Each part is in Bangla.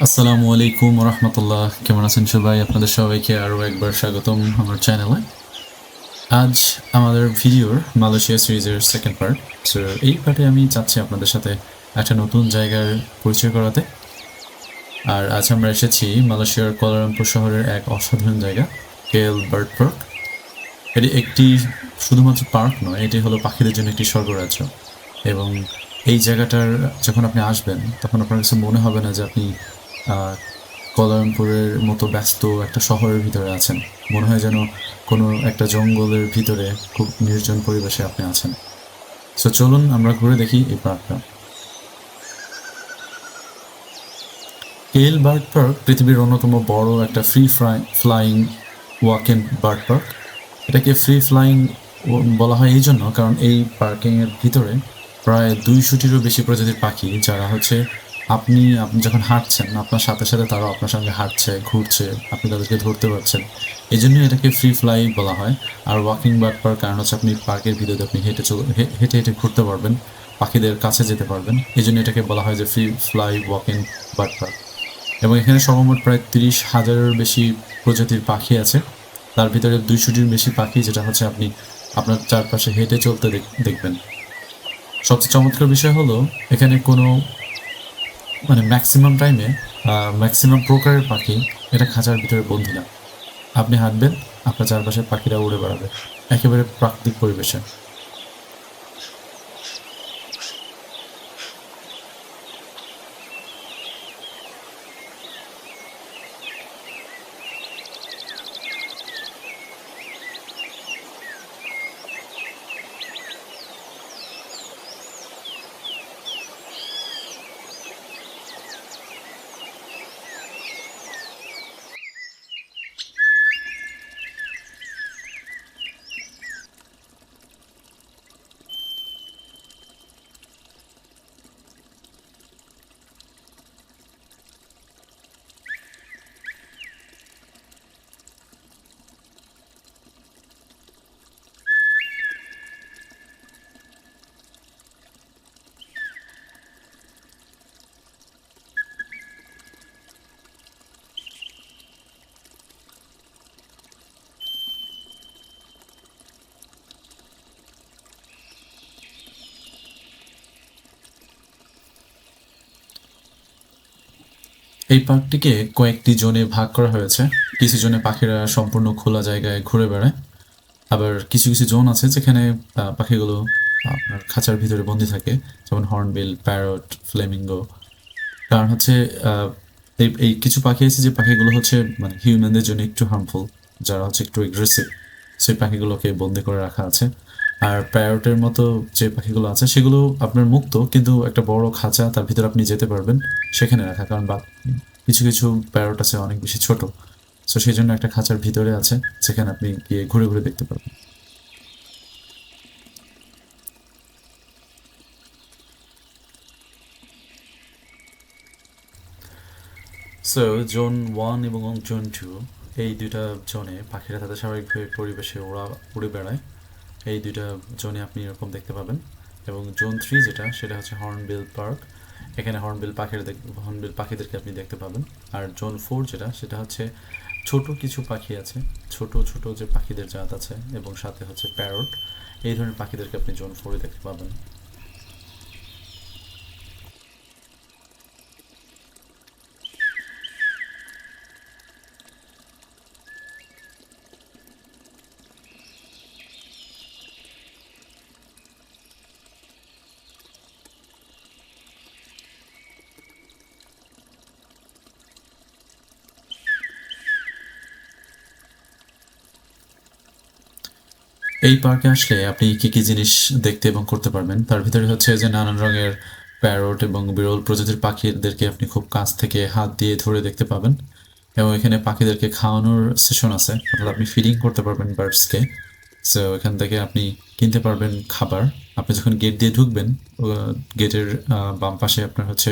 আসসালামু আলাইকুম রহমতুল্লাহ, কেমন আছেন সবাই? আপনাদের সবাইকে আরও একবার স্বাগতম আমার চ্যানেলে। আজ আমাদের ভিডিওর মালয়েশিয়া সিরিজের সেকেন্ড পার্ট। সো এই পার্টে আমি চাচ্ছি আপনাদের সাথে একটা নতুন জায়গার পরিচয় করাতে। আর আজ আমরা এসেছি মালয়েশিয়ার কুয়ালালামপুর শহরের এক অসাধারণ জায়গা, কেএল বার্ড পার্ক। এটি একটি শুধুমাত্র পার্ক নয়, এটি হলো পাখিদের জন্য একটি স্বর্গরাজ্য। এবং এই জায়গাটার যখন আপনি আসবেন তখন আপনার কাছে মনে হবে না যে আপনি কুয়ালালামপুরের মতো ব্যস্ত একটা শহরের ভিতরে আছেন। মনে হয় যেন কোনো একটা জঙ্গলের ভিতরে খুব নির্জন পরিবেশে আপনি আছেন। সো চলুন আমরা ঘুরে দেখি এই পার্কটা। কেএল বার্ড পার্ক পৃথিবীর অন্যতম বড় একটা flying walk in bird park. এটাকে ফ্রি ফ্লাইং বলা হয় এই জন্য কারণ এই পার্কিংয়ের ভিতরে প্রায় 200টিরও বেশি প্রজাতির পাখি, যারা হচ্ছে আপনি যখন হাঁটছেন আপনার সাথে সাথে তারাও আপনার সঙ্গে হাঁটছে, ঘুরছে, আপনি তাদেরকে ধরতে পারছেন। এই জন্যই এটাকে ফ্রি ফ্লাই বলা হয়। আর ওয়াকিং বার্ড পার্ক কারণ হচ্ছে আপনি পার্কের ভিতরে আপনি হেঁটে হেঁটে ঘুরতে পারবেন, পাখিদের কাছে যেতে পারবেন। এই জন্য এটাকে বলা হয় যে free fly walking bird park. এবং এখানে সর্বমোট প্রায় 30,000-এর বেশি প্রজাতির পাখি আছে। তার ভিতরে 200টির বেশি পাখি যেটা হচ্ছে আপনি আপনার চারপাশে হেঁটে চলতে দেখবেন। সবচেয়ে চমৎকার বিষয় হলো এখানে কোনো ম্যাক্সিমাম টাইমে ম্যাক্সিমাম প্রকারের পাখি এটা খাঁচার ভিতরে বন্দি না। আপনি হাঁটবেন, আপনার চারপাশে পাখিরা উড়ে বেড়াবে একেবারে প্রাকৃতিক পরিবেশে। এই পার্কটিকে কয়েকটি জোনে ভাগ করা হয়েছে। কিছু জোনে পাখিরা সম্পূর্ণ খোলা জায়গায় ঘুরে বেড়ায়, আবার কিছু কিছু জোন আছে যেখানে পাখিগুলো আপনার খাঁচার ভিতরে বন্দি থাকে, যেমন হর্নবিল, প্যারট, ফ্লেমিঙ্গো। কারণ হচ্ছে আহ, এই কিছু পাখি আছে যে পাখিগুলো হচ্ছে হিউম্যানদের জন্য একটু হার্মফুল, যারা হচ্ছে একটু এগ্রেসিভ, সেই পাখিগুলোকে বন্দি করে রাখা আছে। আর প্যারটের মতো যে পাখিগুলো আছে সেগুলো আপনার মুক্ত, কিন্তু একটা বড় খাঁচা তার ভিতরে আপনি যেতে পারবেন সেখানে রাখা, কারণ কিছু কিছু প্যারট আছে অনেক বেশি ছোট। সো সেই জন্য একটা খাঁচার ভিতরে আছে যেখানে আপনি গিয়ে ঘুরে ঘুরে দেখতে পারবেন। সো জোন 1 এবং জোন 2, এই দুইটা জোনে পাখিরা তাদের স্বাভাবিকভাবে পরিবেশে উড়ে বেড়ায়। এই দুইটা জোনে আপনি এরকম দেখতে পাবেন। এবং জোন 3 যেটা, সেটা হচ্ছে হর্নবিল পার্ক। এখানে হর্নবিল পাখিদেরকে আপনি দেখতে পাবেন। আর জোন 4 যেটা, সেটা হচ্ছে ছোট কিছু পাখি আছে, ছোট ছোট যে পাখিদের জাত আছে, এবং সাথে হচ্ছে প্যারট। এই ধরনের পাখিদেরকে আপনি জোন 4-এ দেখতে পাবেন। এই পার্কে আসলে আপনি কী কী জিনিস দেখতে এবং করতে পারবেন তার ভিতরে হচ্ছে যে নানান রঙের প্যারট এবং বিরল প্রজাতির পাখিদেরকে আপনি খুব কাছ থেকে হাত দিয়ে ধরে দেখতে পাবেন। এবং এখানে পাখিদেরকে খাওয়ানোর সেশন আছে, অর্থাৎ আপনি ফিডিং করতে পারবেন বার্ডসকে। সো এখান থেকে আপনি কিনতে পারবেন খাবার। আপনি যখন গেট দিয়ে ঢুকবেন, গেটের বাম পাশে আপনার হচ্ছে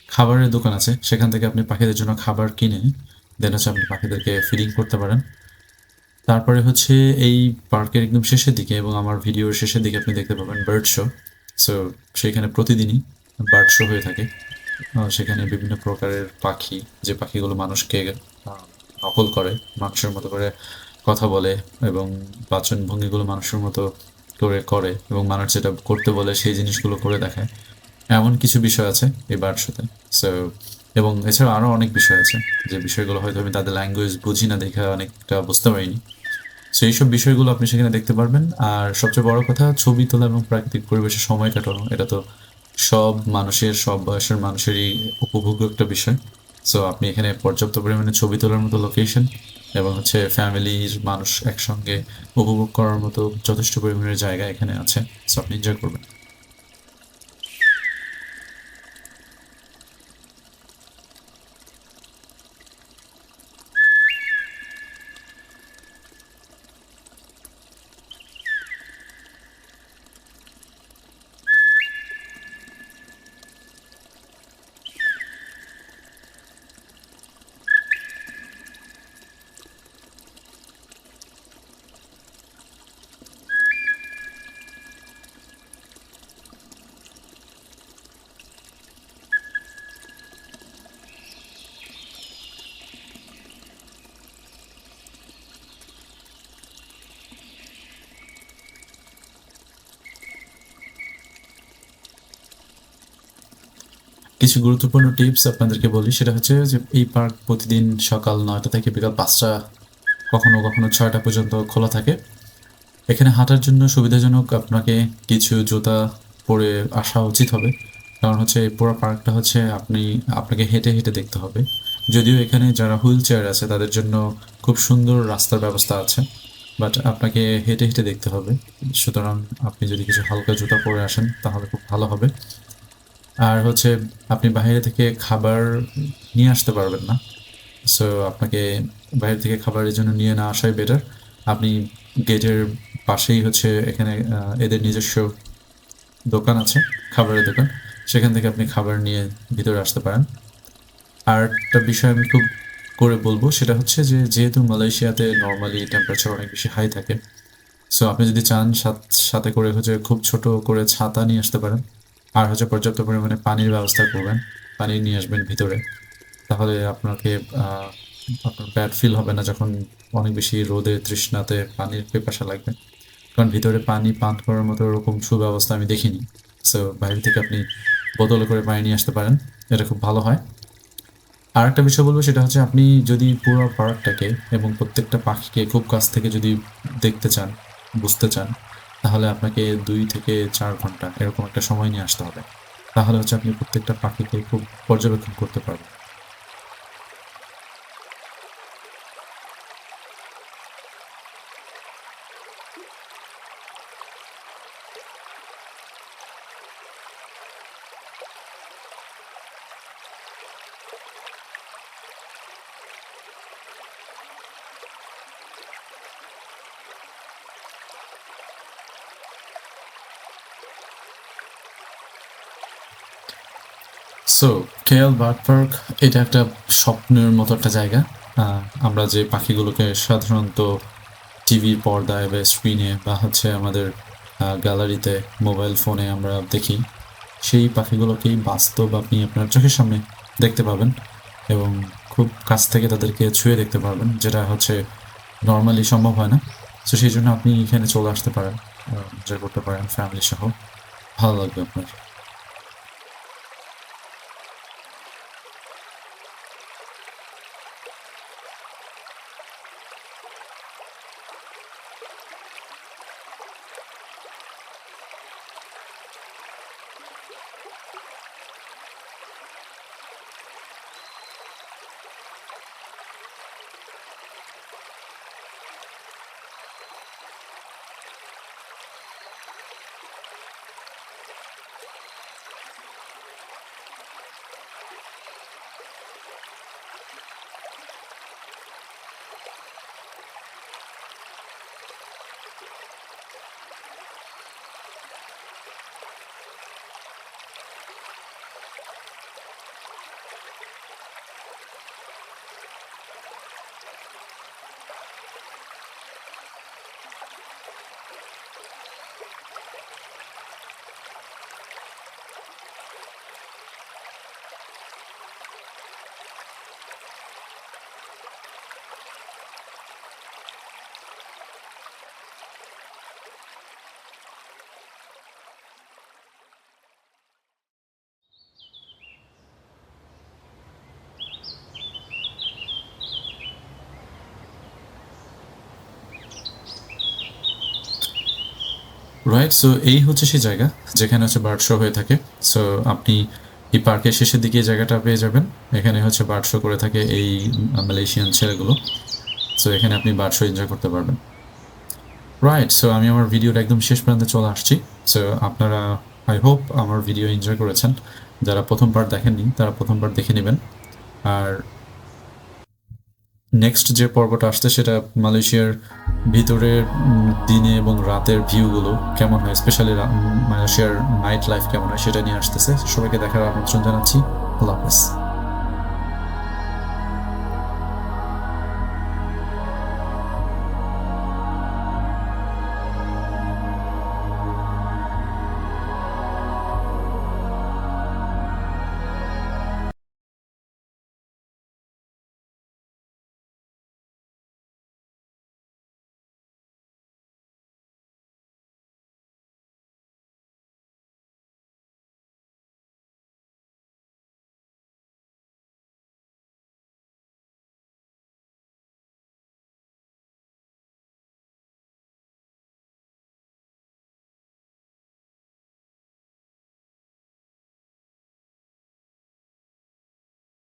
খাবারের দোকান আছে, সেখান থেকে আপনি পাখিদের জন্য খাবার কিনে দেন হচ্ছে আপনি পাখিদেরকে ফিডিং করতে পারেন। তারপরে হচ্ছে এই পার্কের একদম শেষের দিকে এবং আমার ভিডিওর শেষের দিকে আপনি দেখতে পাবেন বার্ড শো। সো সেইখানে প্রতিদিনই বার্ড শো হয়ে থাকে। সেখানে বিভিন্ন প্রকারের পাখি, যে পাখিগুলো মানুষকে নকল করে, মানুষের মতো করে কথা বলে এবং বাচনভঙ্গিগুলো মানুষের মতো করে করে এবং মানুষ যেটা করতে বলে সেই জিনিসগুলো করে দেখায়। এমন কিছু বিষয় আছে এই বার্ড শোতে। সো এবং এছাড়াও আরও অনেক বিষয় আছে যে বিষয়গুলো হয়তো আমি তাদের ল্যাঙ্গুয়েজ বুঝি না দেখে অনেকটা বুঝতে পারিনি। সো এইসব বিষয়গুলো আপনি সেখানে দেখতে পারবেন। আর সবচেয়ে বড় কথা, ছবি তোলা এবং প্রাকৃতিক পরিবেশে সময় কাটানো, এটা তো সব মানুষের, সব বয়সের মানুষেরই উপভোগ্য একটা বিষয়। সো আপনি এখানে পর্যাপ্ত পরিমাণে ছবি তোলার মতো লোকেশন এবং হচ্ছে ফ্যামিলির মানুষ একসঙ্গে উপভোগ করার মতো যথেষ্ট পরিমাণের জায়গা এখানে আছে। সো আপনি এনজয় করবেন। কিছু গুরুত্বপূর্ণ টিপস আপনাদেরকে বলি, সেটা হচ্ছে যে এই পার্ক প্রতিদিন সকাল ৯টা থেকে বিকাল ৫টা, কখনো কখনো ৬টা পর্যন্ত খোলা থাকে। এখানে হাঁটার জন্য সুবিধাজনক আপনাকে কিছু জুতা পরে আসা উচিত হবে, কারণ হচ্ছে এই পুরো পার্কটা হচ্ছে আপনাকে হেঁটে হেঁটে দেখতে হবে। যদিও এখানে যারা হুইল চেয়ার আছে তাদের জন্য খুব সুন্দর রাস্তার ব্যবস্থা আছে, বাট আপনাকে হেঁটে হেঁটে দেখতে হবে। সুতরাং আপনি যদি কিছু হালকা জুতা পরে আসেন তাহলে খুব ভালো হবে। আর হচ্ছে আপনি বাইরে থেকে খাবার নিয়ে আসতে পারবেন না। সো আপনাকে বাইরে থেকে খাবারের জন্য নিয়ে না আসাই বেটার। আপনি গেটের পাশেই হচ্ছে এখানে এদের নিজস্ব দোকান আছে, খাবারের দোকান। সেখান থেকে আপনি খাবার নিয়ে ভিতরে আসতে পারেন। আর একটা বিষয় আমি খুব করে বলবো, সেটা হচ্ছে যে যেহেতু মালয়েশিয়াতে নর্মালি টেম্পারেচার অনেক বেশি হাই থাকে, সো আপনি যদি চান সাথে করে হচ্ছে খুব ছোট করে ছাতা নিয়ে আসতে পারেন। আর হচ্ছে পর্যাপ্ত পরিমাণে পানির ব্যবস্থা করবেন, পানি নিয়ে আসবেন ভিতরে। তাহলে আহ, আপনার ব্যাড ফিল হবে না যখন অনেক বেশি রোদে তৃষ্ণাতে পানির পিপাসা লাগবে, কারণ ভিতরে পানি পান করার মতো ওরকম সুব্যবস্থা আমি দেখিনি। সো বাইরে থেকে আপনি বোতলে করে পানি নিয়ে আসতে পারেন, এটা খুব ভালো হয়। আর একটা বিষয় বলবো, সেটা হচ্ছে আপনি যদি পুরো পার্কটাকে এবং প্রত্যেকটা পাখিকে খুব কাছ থেকে যদি দেখতে চান, বুঝতে চান, তাহলে আপনাকে 2 থেকে 4 ঘন্টা এরকম একটা সময় নিয়ে আসতে হবে। তাহলে হচ্ছে আপনি প্রত্যেকটা পাখিকে খুব পর্যবেক্ষণ করতে পারবেন। সো কেএল বার্ড পার্ক, এটা একটা স্বপ্নের মতো একটা জায়গা। আমরা যে পাখিগুলোকে সাধারণত টিভির পর্দায় বা স্ক্রিনে বা হচ্ছে আমাদের গ্যালারিতে, মোবাইল ফোনে আমরা দেখি, সেই পাখিগুলোকেই বাস্তব আপনি আপনার চোখের সামনে দেখতে পাবেন এবং খুব কাছ থেকে তাদেরকে ছুঁয়ে দেখতে পারবেন, যেটা হচ্ছে নর্মালি সম্ভব হয় না। সো সেই জন্য আপনি এখানে চলে আসতে পারেন, এনজয় করতে পারেন ফ্যামিলি সহ, ভালো লাগবে আপনার। রাইট, সো এই হচ্ছে সেই জায়গা যেখানে হচ্ছে বার্ড শো হয়ে থাকে। সো আপনি এই পার্কের শেষের দিকে এই জায়গাটা পেয়ে যাবেন। এখানে হচ্ছে বার্ড শো করে থাকে এই মালয়েশিয়ান ছেলেগুলো। সো এখানে আপনি বার্ড শো এনজয় করতে পারবেন। রাইট, সো আমি আমার ভিডিওটা একদম শেষ পর্যন্ত চলে আসছি। সো আপনারা আই হোপ আমার ভিডিও এনজয় করেছেন। যারা প্রথমবার দেখেননি তারা প্রথমবার দেখে নেবেন। আর নেক্সট যে পর্বটা আসছে সেটা মালয়েশিয়ার ভিতরের দিনে এবং রাতের ভিউগুলো কেমন হয়, স্পেশালি মালয়েশিয়ার নাইট লাইফ কেমন হয় সেটা নিয়ে আসতেছে। সবাইকে দেখার আমন্ত্রণ জানাচ্ছি। আল্লাহ হাফেজ।